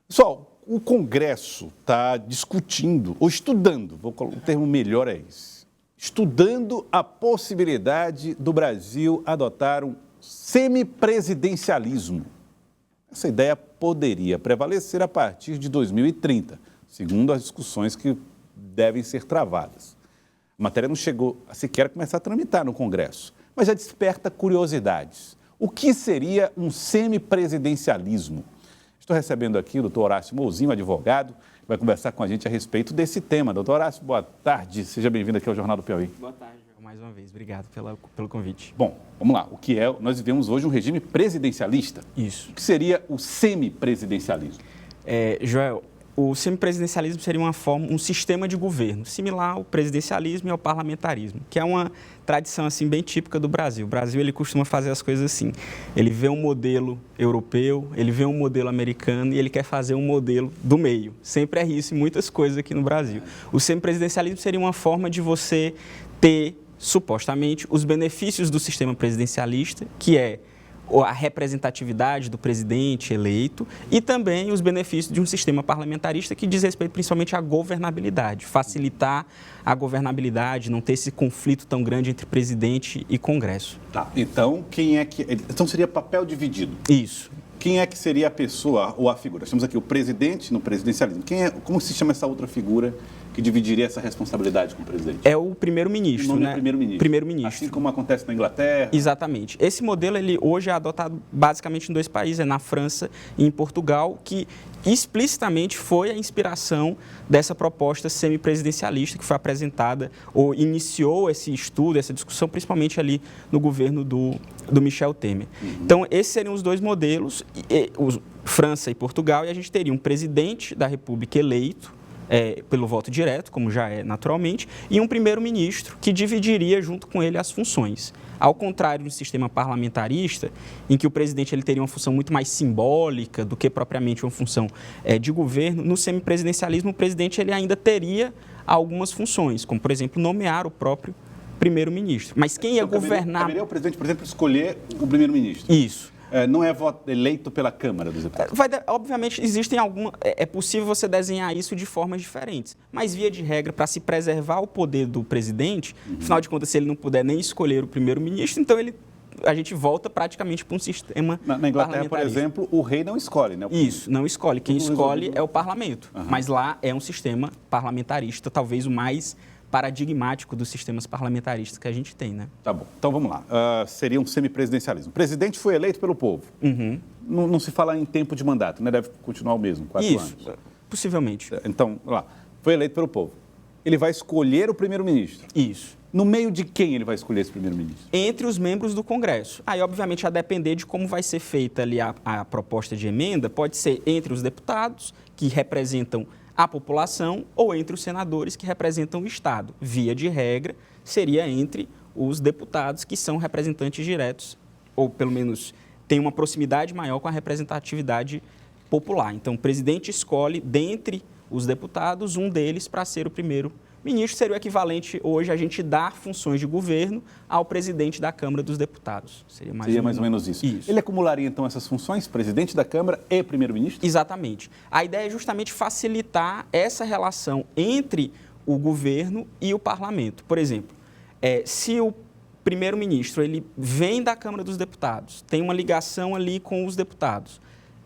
Pessoal, o Congresso está discutindo, ou estudando, o termo melhor é esse, estudando a possibilidade do Brasil adotar um semipresidencialismo. Essa ideia poderia prevalecer a partir de 2030, segundo as discussões que devem ser travadas. A matéria não chegou a sequer começar a tramitar no Congresso, mas já desperta curiosidades. O que seria um semipresidencialismo? Estou recebendo aqui o doutor Horácio Mouzinho, advogado, que vai conversar com a gente a respeito desse tema. Doutor Horácio, boa tarde. Seja bem-vindo aqui ao Jornal do Piauí. Boa tarde, mais uma vez. Obrigado pelo convite. Bom, vamos lá. O que é? Nós vivemos hoje um regime presidencialista. Isso. O que seria o semipresidencialismo? Joel, o semipresidencialismo seria um sistema de governo similar ao presidencialismo e ao parlamentarismo, que é uma tradição assim bem típica do Brasil. O Brasil ele costuma fazer as coisas assim. Ele vê um modelo europeu, ele vê um modelo americano e ele quer fazer um modelo do meio. Sempre é isso em muitas coisas aqui no Brasil. O semipresidencialismo seria uma forma de você ter, supostamente, os benefícios do sistema presidencialista, que é a representatividade do presidente eleito e também os benefícios de um sistema parlamentarista que diz respeito principalmente à governabilidade, facilitar a governabilidade, não ter esse conflito tão grande entre presidente e Congresso. Tá. Então, Então seria papel dividido. Isso. Quem é que seria a pessoa ou a figura? Temos aqui o presidente no presidencialismo. Como se chama essa outra figura que dividiria essa responsabilidade com o presidente? É o primeiro-ministro, né? É primeiro-ministro. Primeiro-ministro. Assim como acontece na Inglaterra. Exatamente. Esse modelo ele hoje é adotado basicamente em dois países, na França e em Portugal, que explicitamente foi a inspiração dessa proposta semipresidencialista que foi apresentada ou iniciou esse estudo, essa discussão, principalmente ali no governo do Michel Temer. Então, esses seriam os dois modelos, França e Portugal, e a gente teria um presidente da República eleito, pelo voto direto, como já é naturalmente, e um primeiro-ministro que dividiria junto com ele as funções. Ao contrário de um sistema parlamentarista, em que o presidente ele teria uma função muito mais simbólica do que propriamente uma função de governo, no semipresidencialismo o presidente ele ainda teria algumas funções, como, por exemplo, nomear o próprio primeiro-ministro. Mas quem ia governar... Caberia o presidente, por exemplo, escolher o primeiro-ministro? Isso. Não é voto eleito pela Câmara dos Deputados? Obviamente, existem algumas... É possível você desenhar isso de formas diferentes. Mas, via de regra, para se preservar o poder do presidente, afinal de contas, se ele não puder nem escolher o primeiro-ministro, então a gente volta praticamente para um sistema Na Inglaterra, por exemplo, o rei não escolhe, né? Isso, não escolhe. Quem escolhe é o parlamento. Mas lá é um sistema parlamentarista, talvez o mais paradigmático dos sistemas parlamentaristas que a gente tem, né? Tá bom. Então, vamos lá. Seria um semipresidencialismo. O presidente foi eleito pelo povo. Não se fala em tempo de mandato, né? Deve continuar o mesmo, 4 anos. Isso, possivelmente. Então, vamos lá. Foi eleito pelo povo. Ele vai escolher o primeiro-ministro. Isso. No meio de quem ele vai escolher esse primeiro-ministro? Entre os membros do Congresso. Aí, obviamente, a depender de como vai ser feita ali a proposta de emenda, pode ser entre os deputados, que representam a população, ou entre os senadores que representam o Estado. Via de regra, seria entre os deputados que são representantes diretos, ou pelo menos têm uma proximidade maior com a representatividade popular. Então, o presidente escolhe, dentre os deputados, um deles para ser o primeiro-ministro. Seria o equivalente hoje a gente dar funções de governo ao presidente da Câmara dos Deputados. Seria mais ou menos isso. Ele acumularia, então, essas funções, presidente da Câmara e primeiro-ministro? Exatamente. A ideia é justamente facilitar essa relação entre o governo e o parlamento. Por exemplo, se o primeiro-ministro ele vem da Câmara dos Deputados, tem uma ligação ali com os deputados,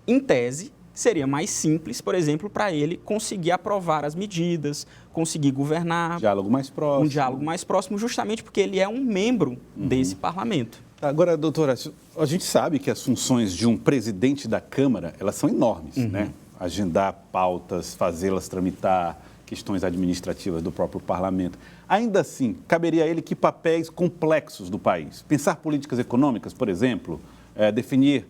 em tese, seria mais simples, por exemplo, para ele conseguir aprovar as medidas, conseguir governar. Diálogo mais próximo. Um diálogo mais próximo, justamente porque ele é um membro desse parlamento. Agora, doutora, a gente sabe que as funções de um presidente da Câmara, elas são enormes, né? Agendar pautas, fazê-las tramitar, questões administrativas do próprio parlamento. Ainda assim, caberia a ele que papéis complexos do país? Pensar políticas econômicas, por exemplo, definir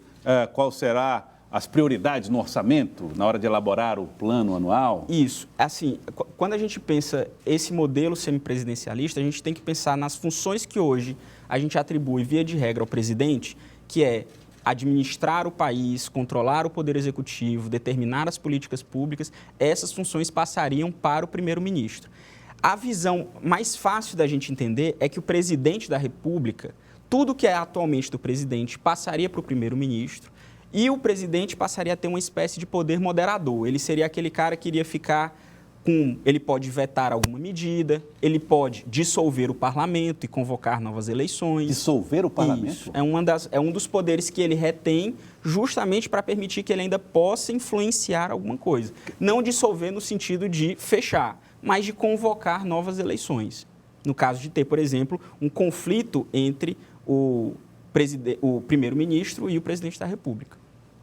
qual será as prioridades no orçamento, na hora de elaborar o plano anual? Isso. Assim, quando a gente pensa esse modelo semipresidencialista, a gente tem que pensar nas funções que hoje a gente atribui, via de regra, ao presidente, que é administrar o país, controlar o poder executivo, determinar as políticas públicas. Essas funções passariam para o primeiro-ministro. A visão mais fácil da gente entender é que o presidente da República, tudo que é atualmente do presidente, passaria para o primeiro-ministro, E o presidente passaria a ter uma espécie de poder moderador. Ele seria aquele cara que iria ficar com... Ele pode vetar alguma medida, ele pode dissolver o parlamento e convocar novas eleições. Dissolver o parlamento? Isso. É um dos poderes que ele retém justamente para permitir que ele ainda possa influenciar alguma coisa. Não dissolver no sentido de fechar, mas de convocar novas eleições. No caso de ter, por exemplo, um conflito entre o primeiro-ministro e o presidente da República.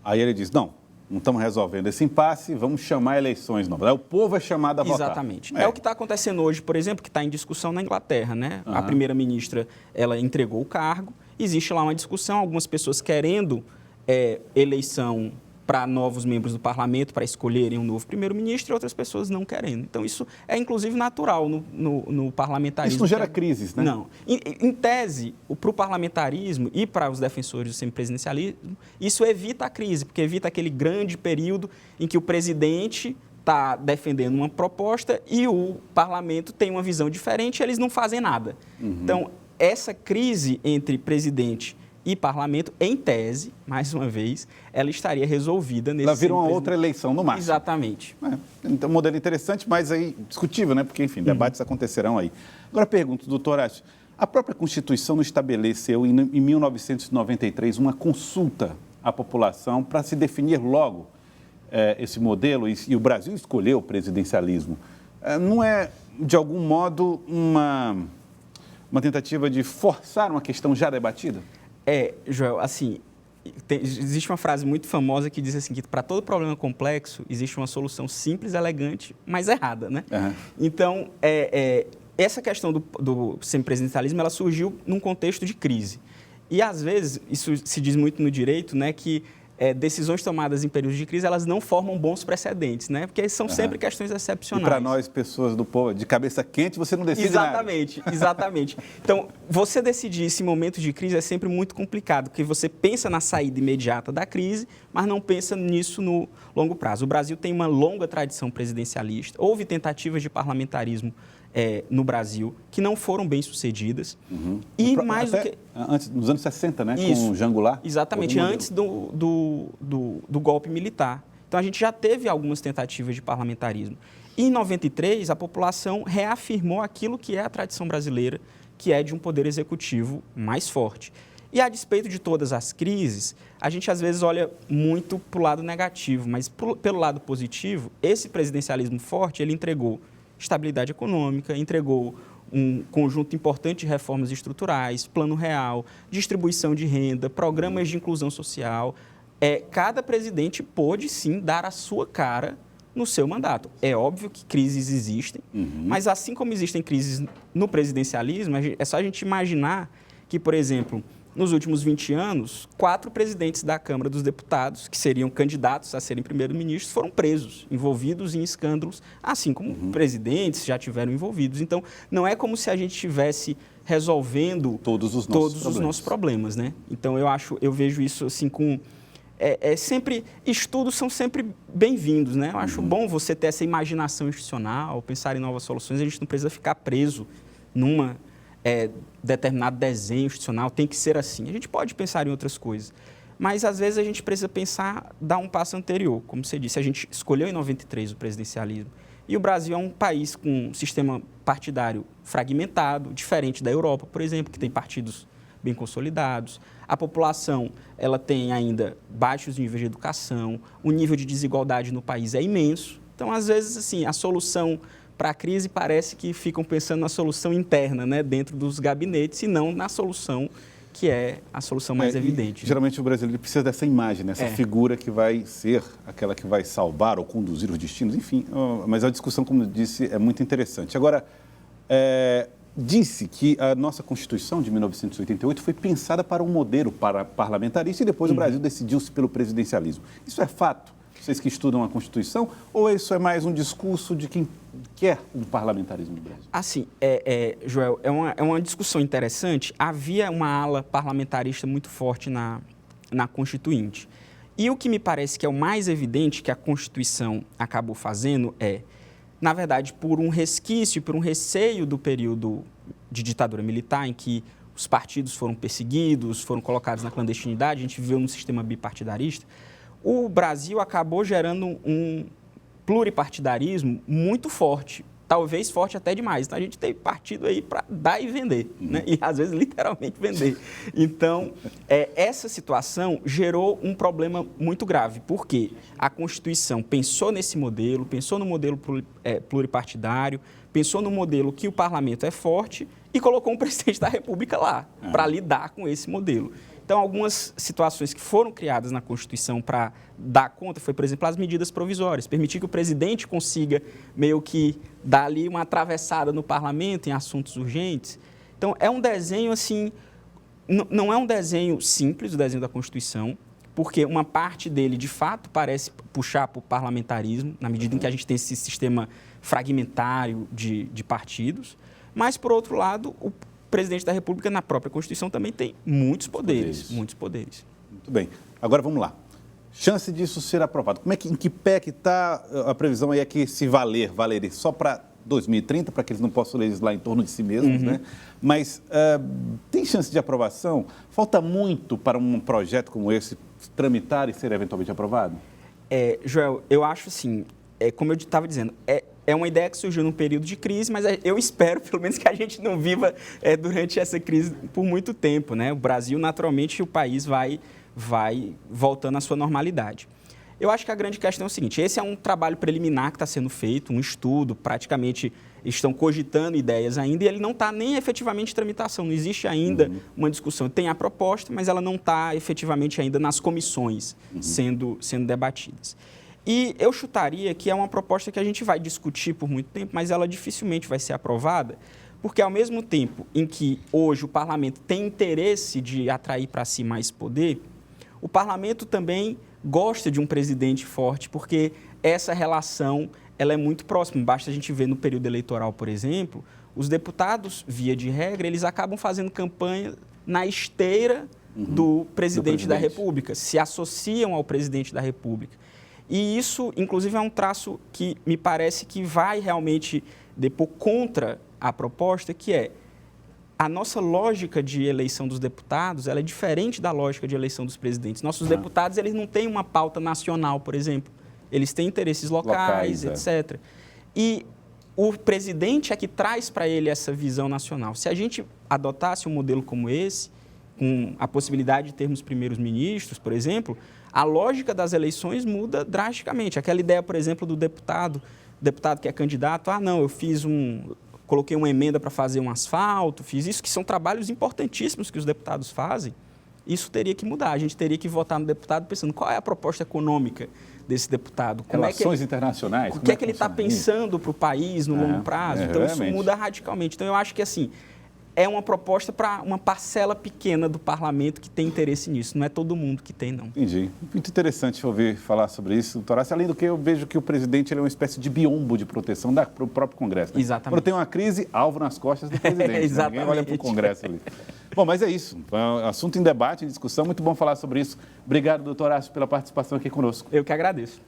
Aí ele diz, não estamos resolvendo esse impasse, vamos chamar eleições novas. Aí o povo é chamado a votar. Exatamente. É o que está acontecendo hoje, por exemplo, que está em discussão na Inglaterra, né? A primeira-ministra, ela entregou o cargo, existe lá uma discussão, algumas pessoas querendo eleição para novos membros do parlamento, para escolherem um novo primeiro-ministro, e outras pessoas não querendo. Então, isso é, inclusive, natural no parlamentarismo. Isso não gera crises, né? Não. Em tese, para o parlamentarismo e para os defensores do semipresidencialismo, isso evita a crise, porque evita aquele grande período em que o presidente está defendendo uma proposta e o parlamento tem uma visão diferente e eles não fazem nada. Então, essa crise entre presidente e parlamento, em tese, mais uma vez, ela estaria resolvida nesse... Ela vira uma outra eleição, no máximo. Exatamente. Então, um modelo interessante, mas aí discutível, né? Porque, enfim, debates acontecerão aí. Agora, pergunto, doutor Horácio, a própria Constituição não estabeleceu, em 1993, uma consulta à população para se definir logo esse modelo, e o Brasil escolheu o presidencialismo. Não é, de algum modo, uma tentativa de forçar uma questão já debatida? Joel, assim, existe uma frase muito famosa que diz assim, que para todo problema complexo existe uma solução simples, elegante, mas errada, né? Então, essa questão do semipresidencialismo, ela surgiu num contexto de crise. E, às vezes, isso se diz muito no direito, né, que decisões tomadas em períodos de crise, elas não formam bons precedentes, né? Porque são sempre questões excepcionais. E para nós, pessoas do povo, de cabeça quente, você não decide nada. Exatamente. Então, você decidir esse momento de crise é sempre muito complicado, porque você pensa na saída imediata da crise, mas não pensa nisso no longo prazo. O Brasil tem uma longa tradição presidencialista, houve tentativas de parlamentarismo no Brasil, que não foram bem sucedidas. E mais do que... Antes, nos anos 60, né? Isso, com o Jean Goulart. Exatamente, antes do golpe militar. Então, a gente já teve algumas tentativas de parlamentarismo. E, em 93, a população reafirmou aquilo que é a tradição brasileira, que é de um poder executivo mais forte. E, a despeito de todas as crises, a gente, às vezes, olha muito para o lado negativo, mas, pelo lado positivo, esse presidencialismo forte, ele entregou estabilidade econômica, entregou um conjunto importante de reformas estruturais, plano real, distribuição de renda, programas de inclusão social. Cada presidente pôde, sim, dar a sua cara no seu mandato. É óbvio que crises existem, mas assim como existem crises no presidencialismo, é só a gente imaginar que, por exemplo, nos últimos 20 anos, 4 presidentes da Câmara dos Deputados, que seriam candidatos a serem primeiros-ministros, foram presos, envolvidos em escândalos, assim como presidentes já tiveram envolvidos. Então, não é como se a gente estivesse resolvendo todos os nossos problemas, né? Então, eu vejo isso assim com... estudos são sempre bem-vindos, né? Eu acho bom você ter essa imaginação institucional, pensar em novas soluções, a gente não precisa ficar preso numa... determinado desenho institucional, tem que ser assim. A gente pode pensar em outras coisas, mas às vezes a gente precisa pensar, dar um passo anterior. Como você disse, a gente escolheu em 93 o presidencialismo e o Brasil é um país com um sistema partidário fragmentado, diferente da Europa, por exemplo, que tem partidos bem consolidados. A população, ela tem ainda baixos níveis de educação, o nível de desigualdade no país é imenso. Então, às vezes, assim, a solução para a crise parece que ficam pensando na solução interna, né, dentro dos gabinetes, e não na solução que é a solução mais evidente. Geralmente o brasileiro precisa dessa imagem, né? Essa figura que vai ser aquela que vai salvar ou conduzir os destinos, enfim. Mas a discussão, como eu disse, é muito interessante. Agora, disse que a nossa Constituição de 1988 foi pensada para um modelo parlamentarista e depois o Brasil decidiu-se pelo presidencialismo. Isso é fato? Vocês que estudam a Constituição, ou isso é mais um discurso de quem quer o parlamentarismo no Brasil? Assim, Joel, é uma discussão interessante. Havia uma ala parlamentarista muito forte na Constituinte. E o que me parece que é o mais evidente que a Constituição acabou fazendo na verdade, por um resquício, por um receio do período de ditadura militar, em que os partidos foram perseguidos, foram colocados na clandestinidade, a gente viveu num sistema bipartidarista, o Brasil acabou gerando um pluripartidarismo muito forte, talvez forte até demais. Então, a gente tem partido aí para dar e vender, né? E às vezes literalmente vender. Então, essa situação gerou um problema muito grave, porque a Constituição pensou nesse modelo, pensou no modelo pluripartidário, pensou no modelo que o parlamento é forte e colocou um presidente da República lá para lidar com esse modelo. Então, algumas situações que foram criadas na Constituição para dar conta foi, por exemplo, as medidas provisórias, permitir que o presidente consiga meio que dar ali uma atravessada no parlamento em assuntos urgentes. Então, é um desenho assim, não é um desenho simples, o desenho da Constituição, porque uma parte dele, de fato, parece puxar para o parlamentarismo, na medida em que a gente tem esse sistema fragmentário de partidos, mas, por outro lado, o presidente da República, na própria Constituição, também tem muitos poderes. Muito bem. Agora, vamos lá. Chance disso ser aprovado. Em que pé que está a previsão aí é que se valeria só para 2030, para que eles não possam legislar em torno de si mesmos, né? Mas tem chance de aprovação? Falta muito para um projeto como esse tramitar e ser eventualmente aprovado? Joel, eu acho assim, como eu estava dizendo, é uma ideia que surgiu num período de crise, mas eu espero, pelo menos, que a gente não viva durante essa crise por muito tempo, né? O Brasil, naturalmente, o país vai voltando à sua normalidade. Eu acho que a grande questão é o seguinte, esse é um trabalho preliminar que está sendo feito, um estudo, praticamente estão cogitando ideias ainda, e ele não está nem efetivamente em tramitação, não existe ainda uma discussão. Tem a proposta, mas ela não está efetivamente ainda nas comissões sendo debatidas. E eu chutaria que é uma proposta que a gente vai discutir por muito tempo, mas ela dificilmente vai ser aprovada, porque ao mesmo tempo em que hoje o parlamento tem interesse de atrair para si mais poder, o parlamento também gosta de um presidente forte, porque essa relação ela é muito próxima. Basta a gente ver no período eleitoral, por exemplo, os deputados, via de regra, eles acabam fazendo campanha na esteira do presidente da República, se associam ao presidente da República. E isso, inclusive, é um traço que me parece que vai realmente depor contra a proposta, que é a nossa lógica de eleição dos deputados, ela é diferente da lógica de eleição dos presidentes. Nossos deputados, eles não têm uma pauta nacional, por exemplo. Eles têm interesses locais, etc. E o presidente é que traz para ele essa visão nacional. Se a gente adotasse um modelo como esse, com a possibilidade de termos primeiros ministros, por exemplo, a lógica das eleições muda drasticamente. Aquela ideia, por exemplo, do deputado que é candidato, coloquei uma emenda para fazer um asfalto, fiz isso, que são trabalhos importantíssimos que os deputados fazem. Isso teria que mudar. A gente teria que votar no deputado pensando qual é a proposta econômica desse deputado. Relações internacionais. O que é que ele está pensando para o país no longo prazo? Então, isso muda radicalmente. Então, eu acho que, assim, é uma proposta para uma parcela pequena do parlamento que tem interesse nisso. Não é todo mundo que tem, não. Entendi. Muito interessante ouvir falar sobre isso, doutor Horácio. Além do que, eu vejo que o presidente ele é uma espécie de biombo de proteção para o próprio Congresso. Né? Exatamente. Quando tem uma crise, alvo nas costas do presidente. Exatamente. Ninguém olha para o Congresso ali. Bom, mas é isso. É um assunto em debate, em discussão. Muito bom falar sobre isso. Obrigado, doutor Horácio, pela participação aqui conosco. Eu que agradeço.